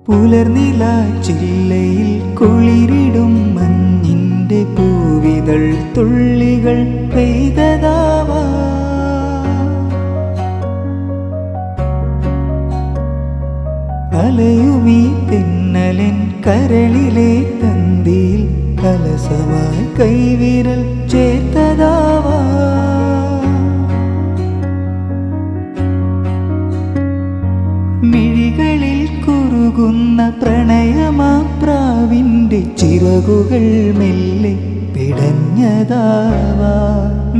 പുലർനില ചില്ലയിൽ കുളിരിടും മഞ്ഞിന്റെ പൂവിതൾ തുള്ളികൾ പെയ്തതാവാ. അലയുമീ തെന്നലൻ കരളിലെ തന്തിയിൽ കലസമായി കൈവിരൽ ചേർത്തതാവാ. മിഴികളിൽ കുറുകുന്ന പ്രണയമാപ്രാവിന്റെ ചിറകുകൾ മെല്ലെ പിടഞ്ഞതാവാ.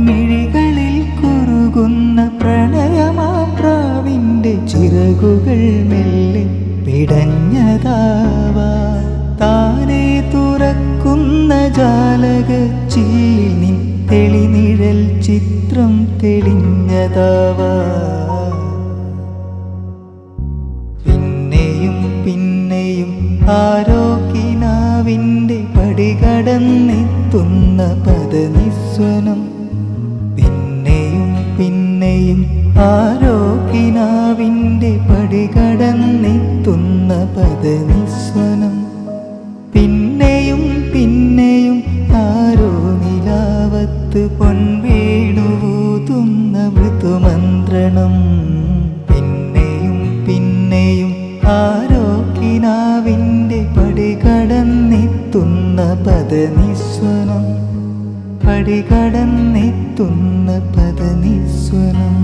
മിഴികളിൽ കുറുകുന്ന പ്രണയമാപ്രാവിന്റെ ചിറകുകൾ മെല്ലെ പിടഞ്ഞതാവാ. താനെ തുറക്കുന്ന ജാലകച്ചില്ലിൽ നിൻ തെളിനിഴൽ ചിത്രം തെളിഞ്ഞതാവാ. പിന്നെയും ആരോ കിനാവിൻ്റെ പടികടന്നെത്തുന്ന പദനിസ്വനം. പിന്നെയും ആരോ കിനാവിൻ്റെ പടികടന്നെത്തുന്ന പദനിസ്വനം. പിന്നെയും ആരോ നിലാവത്ത് പൊൻവേണുവൂതുന്ന മൃദുമന്ത്രണം. പിന്നെയും ആരോ കിനാവിൻ്റെ പടികടന്നെത്തുന്ന പദനിസ്വനം. പടികടന്നെത്തുന്ന പദനിസ്വനം.